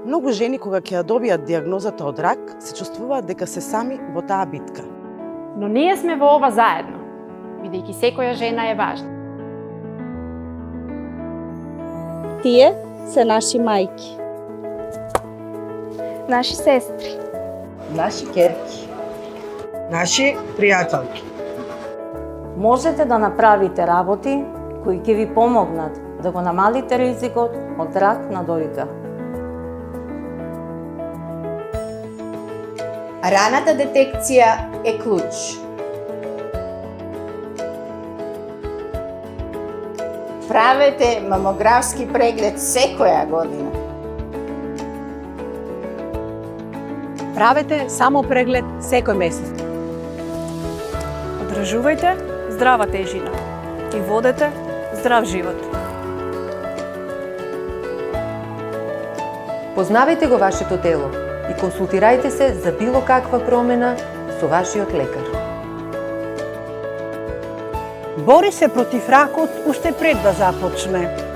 Многу жени кога ќе ја добијат диагнозата од рак, се чувствуваат дека се сами во таа битка. Но ние сме во ова заедно, бидејќи секоја жена е важна. Тие се наши мајки, наши сестри, наши ќерки, наши пријателки. Можете да направите работи кои ќе ви помогнат да го намалите ризикот од рак на дојка. Раната детекција е клуч. Правете мамографски преглед секоја година. Правете само преглед секој месец. Одржувајте здрава тежина и водете здрав живот. Познавајте го вашето тело и консултирајте се за било каква промена со вашиот лекар. Бори се против ракот уште пред да започне.